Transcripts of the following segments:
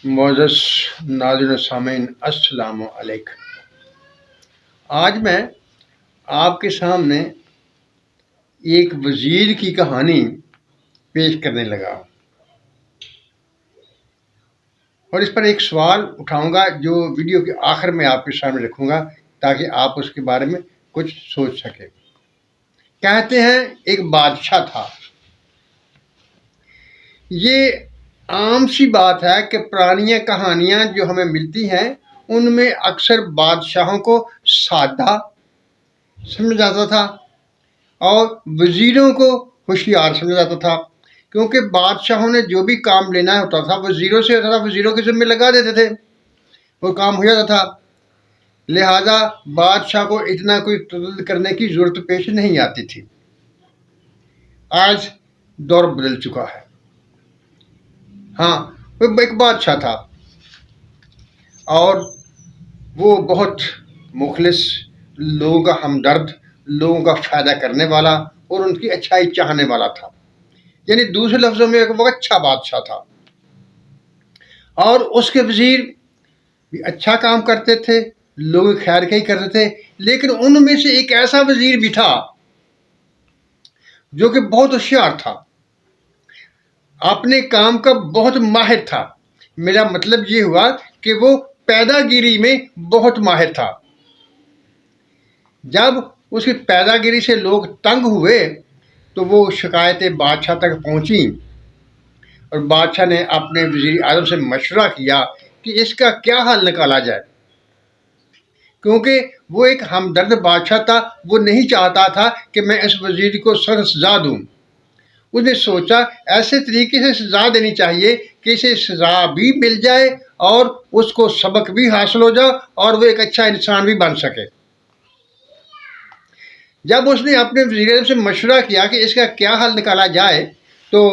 معزز ناظرین و سامعین، السلام علیکم۔ آج میں آپ کے سامنے ایک وزیر کی کہانی پیش کرنے لگا ہوں اور اس پر ایک سوال اٹھاؤں گا جو ویڈیو کے آخر میں آپ کے سامنے رکھوں گا تاکہ آپ اس کے بارے میں کچھ سوچ سکیں۔ کہتے ہیں ایک بادشاہ تھا۔ یہ عام سی بات ہے کہ پرانیاں کہانیاں جو ہمیں ملتی ہیں ان میں اکثر بادشاہوں کو سادہ سمجھا جاتا تھا اور وزیروں کو ہوشیار سمجھا جاتا تھا، کیونکہ بادشاہوں نے جو بھی کام لینا ہوتا تھا وزیروں سے ہوتا تھا، وزیروں کے ذمہ لگا دیتے تھے، وہ کام ہو جاتا تھا۔ لہذا بادشاہ کو اتنا کوئی تردد کرنے کی ضرورت پیش نہیں آتی تھی۔ آج دور بدل چکا ہے۔ ہاں، وہ ایک بادشاہ تھا اور وہ بہت مخلص، لوگوں کا ہمدرد، لوگوں کا فائدہ کرنے والا اور ان کی اچھائی چاہنے والا تھا۔ یعنی دوسرے لفظوں میں وہ اچھا بادشاہ تھا اور اس کے وزیر بھی اچھا کام کرتے تھے، لوگوں کی خیر خواہی کرتے تھے، لیکن ان میں سے ایک ایسا وزیر بھی تھا جو کہ بہت ہوشیار تھا، اپنے کام کا بہت ماہر تھا۔ میرا مطلب یہ ہوا کہ وہ پیدا گیری میں بہت ماہر تھا۔ جب اس کی پیدا گیری سے لوگ تنگ ہوئے تو وہ شکایتیں بادشاہ تک پہنچیں اور بادشاہ نے اپنے وزیر اعظم سے مشورہ کیا کہ اس کا کیا حل نکالا جائے، کیونکہ وہ ایک ہمدرد بادشاہ تھا۔ وہ نہیں چاہتا تھا کہ میں اس وزیر کو سخت سزا دوں۔ اس نے سوچا ایسے طریقے سے سزا دینی چاہیے کہ اسے سزا بھی مل جائے اور اس کو سبق بھی حاصل ہو جائے اور وہ ایک اچھا انسان بھی بن سکے۔ جب اس نے اپنے وزیر اعظم سے مشورہ کیا کہ اس کا کیا حل نکالا جائے تو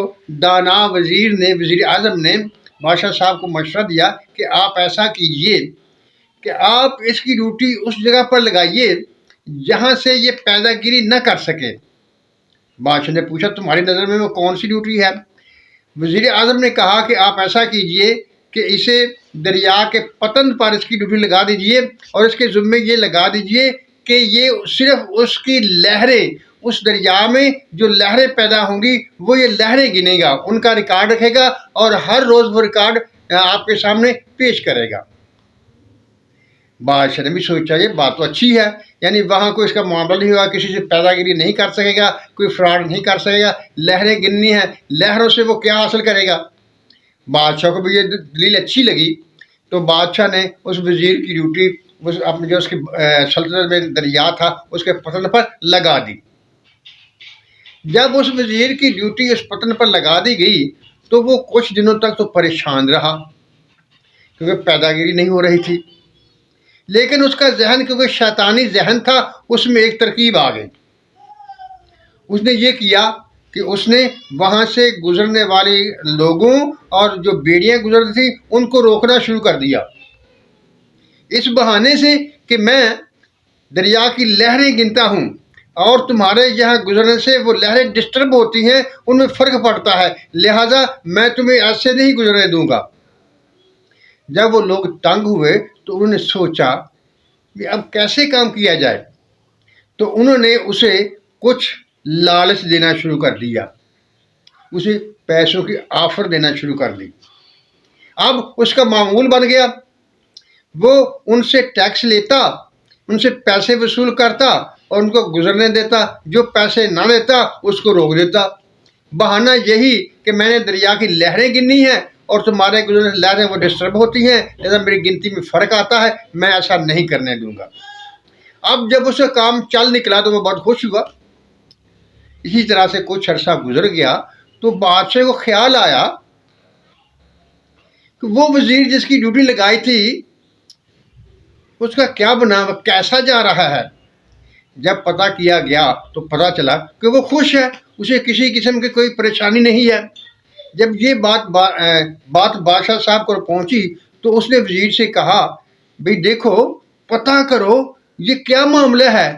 دانا وزیر اعظم نے بادشاہ صاحب کو مشورہ دیا کہ آپ ایسا کیجئے کہ آپ اس کی ڈیوٹی اس جگہ پر لگائیے جہاں سے یہ پیدا گیری نہ کر سکے۔ بادشاہ نے پوچھا تمہاری نظر میں وہ کون سی ڈیوٹی ہے؟ وزیر اعظم نے کہا کہ آپ ایسا کیجئے کہ اسے دریا کے پتن پر اس کی ڈیوٹی لگا دیجئے اور اس کے ذمے یہ لگا دیجئے کہ یہ صرف اس کی لہریں، اس دریا میں جو لہریں پیدا ہوں گی وہ یہ لہریں گنے گا، ان کا ریکارڈ رکھے گا اور ہر روز وہ ریکارڈ آپ کے سامنے پیش کرے گا۔ بادشاہ نے بھی سوچا یہ بات تو اچھی ہے، یعنی وہاں کوئی اس کا معاملہ نہیں ہوگا، کسی سے پیدا گیری نہیں کر سکے گا، کوئی فراڈ نہیں کر سکے گا، لہریں گننی ہیں، لہروں سے وہ کیا حاصل کرے گا۔ بادشاہ کو بھی یہ دلیل اچھی لگی تو بادشاہ نے اس وزیر کی ڈیوٹی اپنے جو اس کی سلطنت میں دریا تھا اس کے پتن پر لگا دی۔ جب اس وزیر کی ڈیوٹی اس پتن پر لگا دی گئی تو وہ کچھ دنوں تک تو پریشان رہا کیونکہ پیدا گیری نہیں ہو رہی تھی، لیکن اس کا ذہن کیونکہ شیطانی ذہن تھا اس میں ایک ترکیب آ گئی۔ اس نے یہ کیا کہ اس نے وہاں سے گزرنے والے لوگوں اور جو بیڑیاں گزرتی تھیں ان کو روکنا شروع کر دیا، اس بہانے سے کہ میں دریا کی لہریں گنتا ہوں اور تمہارے یہاں گزرنے سے وہ لہریں ڈسٹرب ہوتی ہیں، ان میں فرق پڑتا ہے، لہٰذا میں تمہیں ایسے نہیں گزرنے دوں گا۔ جب وہ لوگ تنگ ہوئے تو انہوں نے سوچا کہ اب کیسے کام کیا جائے، تو انہوں نے اسے کچھ لالچ دینا شروع کر دیا، اسے پیسوں کی آفر دینا شروع کر دی۔ اب اس کا معمول بن گیا، وہ ان سے ٹیکس لیتا، ان سے پیسے وصول کرتا اور ان کو گزرنے دیتا، جو پیسے نہ دیتا اس کو روک دیتا۔ بہانہ یہی کہ میں نے دریا کی لہریں گننی ہیں اور تمہارے گزرنے سے لہریں وہ ڈسٹرب ہوتی ہیں، لہذا میری گنتی میں فرق آتا ہے، میں ایسا نہیں کرنے دوں گا۔ اب جب اس کا کام چل نکلا تو وہ بہت خوش ہوا۔ اسی طرح سے کچھ عرصہ گزر گیا تو بادشاہ کو خیال آیا کہ وہ وزیر جس کی ڈیوٹی لگائی تھی اس کا کیا بنا، وہ کیسا جا رہا ہے۔ جب پتہ کیا گیا تو پتہ چلا کہ وہ خوش ہے، اسے کسی قسم کی کوئی پریشانی نہیں ہے۔ جب یہ بات بادشاہ صاحب کو پہنچی تو اس نے وزیر سے کہا بھئی دیکھو پتہ کرو یہ کیا معاملہ ہے،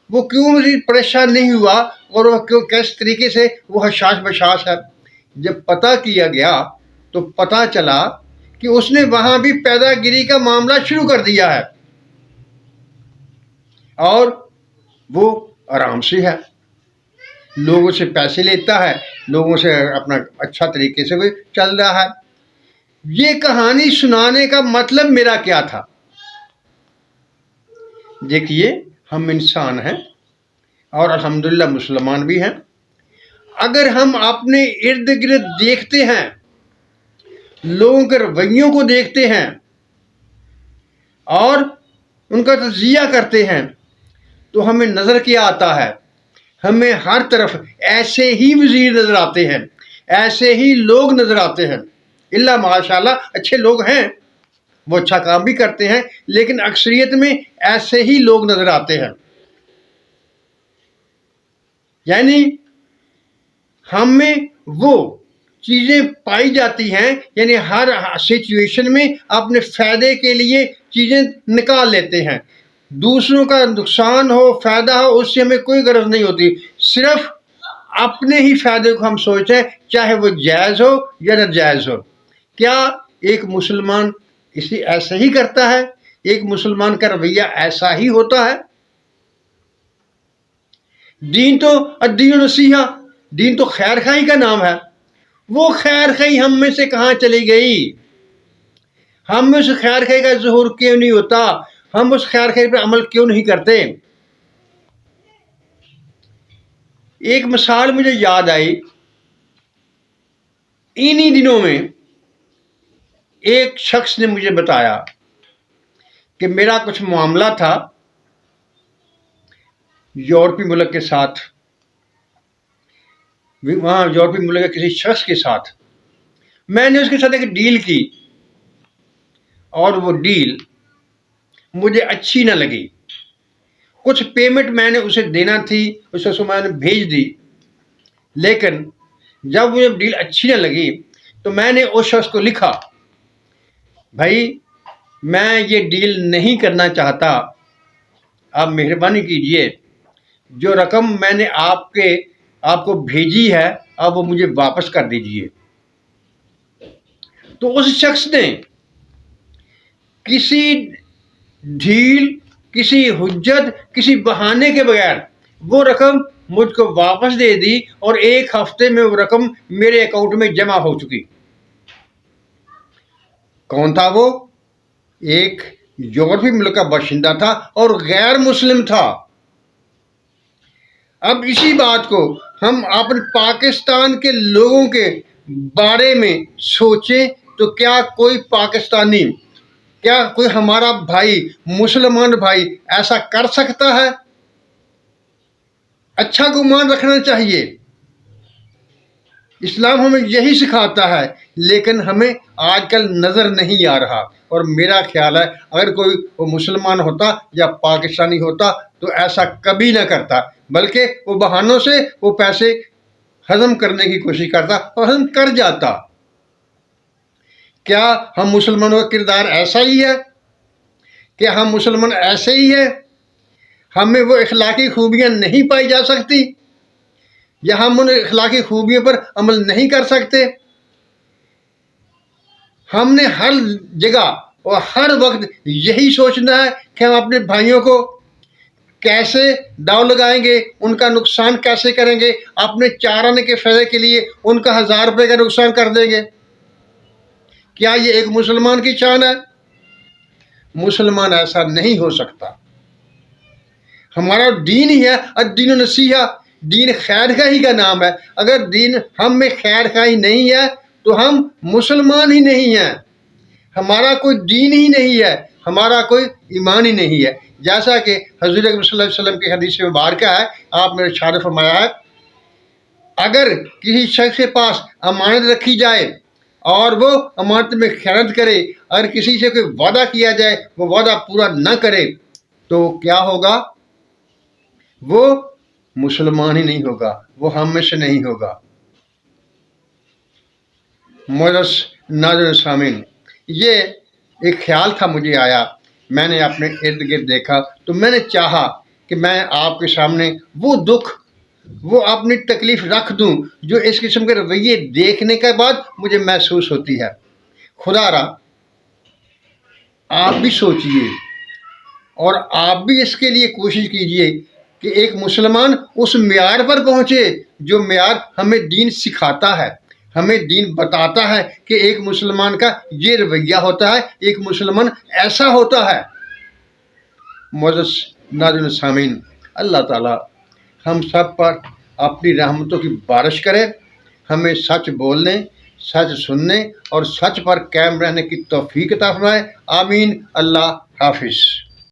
وہ کیوں وزیر پریشان نہیں ہوا اور وہ کیوں کس طریقے سے وہ حشاش بشاش ہے۔ جب پتہ کیا گیا تو پتہ چلا کہ اس نے وہاں بھی پیدا گیری کا معاملہ شروع کر دیا ہے، اور وہ آرام سے ہے، لوگوں سے پیسے لیتا ہے، لوگوں سے اپنا اچھا طریقے سے وہ چل رہا ہے۔ یہ کہانی سنانے کا مطلب میرا کیا تھا؟ دیکھیے، ہم انسان ہیں اور الحمدللہ مسلمان بھی ہیں۔ اگر ہم اپنے ارد گرد دیکھتے ہیں، لوگوں کے رویوں کو دیکھتے ہیں اور ان کا تجزیہ کرتے ہیں، تو ہمیں نظر کیا آتا ہے؟ ہمیں ہر طرف ایسے ہی وزیر نظر آتے ہیں، ایسے ہی لوگ نظر آتے ہیں۔ اللہ ماشاء اللہ اچھے لوگ ہیں، وہ اچھا کام بھی کرتے ہیں، لیکن اکثریت میں ایسے ہی لوگ نظر آتے ہیں۔ یعنی ہم میں وہ چیزیں پائی جاتی ہیں، یعنی ہر سچویشن میں اپنے فائدے کے لیے چیزیں نکال لیتے ہیں۔ دوسروں کا نقصان ہو، فائدہ ہو، اس سے ہمیں کوئی غرض نہیں ہوتی، صرف اپنے ہی فائدے کو ہم سوچتے ہیں، چاہے وہ جائز ہو یا ناجائز ہو۔ کیا ایک مسلمان اسی ایسا ہی کرتا ہے؟ ایک مسلمان کا رویہ ایسا ہی ہوتا ہے؟ دین تو الدین نصیحہ، دین تو خیر خواہی کا نام ہے۔ وہ خیر خواہی ہم میں سے کہاں چلی گئی؟ ہم میں سے خیر خواہی کا ظہور کیوں نہیں ہوتا؟ ہم اس خیر خواہی پر عمل کیوں نہیں کرتے؟ ایک مثال مجھے یاد آئی، انہی دنوں میں ایک شخص نے مجھے بتایا کہ میرا کچھ معاملہ تھا یورپی ملک کے ساتھ، وہاں یورپی ملک کے کسی شخص کے ساتھ۔ میں نے اس کے ساتھ ایک ڈیل کی اور وہ ڈیل مجھے اچھی نہ لگی۔ کچھ پیمنٹ میں نے اسے دینا تھی، اس کو میں نے بھیج دی، لیکن جب مجھے ڈیل اچھی نہ لگی تو میں نے اس شخص کو لکھا، بھائی میں یہ ڈیل نہیں کرنا چاہتا، آپ مہربانی کیجئے جو رقم میں نے آپ کو بھیجی ہے اب وہ مجھے واپس کر دیجئے۔ تو اس شخص نے کسی ڈھیل، کسی حجت، کسی بہانے کے بغیر وہ رقم مجھ کو واپس دے دی، اور ایک ہفتے میں وہ رقم میرے اکاؤنٹ میں جمع ہو چکی۔ کون تھا وہ؟ ایک یورپی ملک کا باشندہ تھا اور غیر مسلم تھا۔ اب اسی بات کو ہم اپنے پاکستان کے لوگوں کے بارے میں سوچیں تو کیا کوئی پاکستانی، کیا کوئی ہمارا بھائی، مسلمان بھائی ایسا کر سکتا ہے؟ اچھا گمان رکھنا چاہیے، اسلام ہمیں یہی سکھاتا ہے، لیکن ہمیں آج کل نظر نہیں آ رہا۔ اور میرا خیال ہے اگر کوئی وہ مسلمان ہوتا یا پاکستانی ہوتا تو ایسا کبھی نہ کرتا، بلکہ وہ بہانوں سے وہ پیسے ہضم کرنے کی کوشش کرتا اور ہضم کر جاتا۔ کیا ہم مسلمانوں کا کردار ایسا ہی ہے؟ کیا ہم مسلمان ایسے ہی ہیں؟ ہم میں وہ اخلاقی خوبیاں نہیں پائی جا سکتی، یا ہم ان اخلاقی خوبیوں پر عمل نہیں کر سکتے؟ ہم نے ہر جگہ اور ہر وقت یہی سوچنا ہے کہ ہم اپنے بھائیوں کو کیسے داؤ لگائیں گے، ان کا نقصان کیسے کریں گے، اپنے 4 آنے کے فائدے کے لیے ان کا 1000 روپے کا نقصان کر دیں گے۔ کیا یہ ایک مسلمان کی شان ہے؟ مسلمان ایسا نہیں ہو سکتا۔ ہمارا دین ہی ہے الدین نصیحہ، دین خیر خواہی کا نام ہے۔ اگر دین ہم میں خیر خواہی نہیں ہے تو ہم مسلمان ہی نہیں ہیں، ہمارا کوئی دین ہی نہیں ہے، ہمارا کوئی ایمان ہی نہیں ہے۔ جیسا کہ حضور اکرم صلی اللہ علیہ وسلم کی حدیث مبارکہ ہے، آپ نے ارشاد فرمایا ہے، اگر کسی شخص کے پاس امانت رکھی جائے اور وہ امانت میں خیانت کرے، اگر کسی سے کوئی وعدہ کیا جائے وہ وعدہ پورا نہ کرے، تو کیا ہوگا؟ وہ مسلمان ہی نہیں ہوگا، وہ ہم میں سے نہیں ہوگا۔ معزز ناظرین سامعین، یہ ایک خیال تھا مجھے آیا، میں نے اپنے ارد گرد دیکھا تو میں نے چاہا کہ میں آپ کے سامنے وہ دکھ، وہ اپنی تکلیف رکھ دوں جو اس قسم کے رویے دیکھنے کے بعد مجھے محسوس ہوتی ہے۔ خدا را آپ بھی سوچئے اور آپ بھی اس کے لیے کوشش کیجئے کہ ایک مسلمان اس معیار پر پہنچے جو معیار ہمیں دین سکھاتا ہے، ہمیں دین بتاتا ہے کہ ایک مسلمان کا یہ رویہ ہوتا ہے، ایک مسلمان ایسا ہوتا ہے۔ معزز ناظرین سامعین، اللہ تعالیٰ ہم سب پر اپنی رحمتوں کی بارش کرے، ہمیں سچ بولنے، سچ سننے اور سچ پر قائم رہنے کی توفیق عطا فرمائے۔ آمین۔ اللہ حافظ۔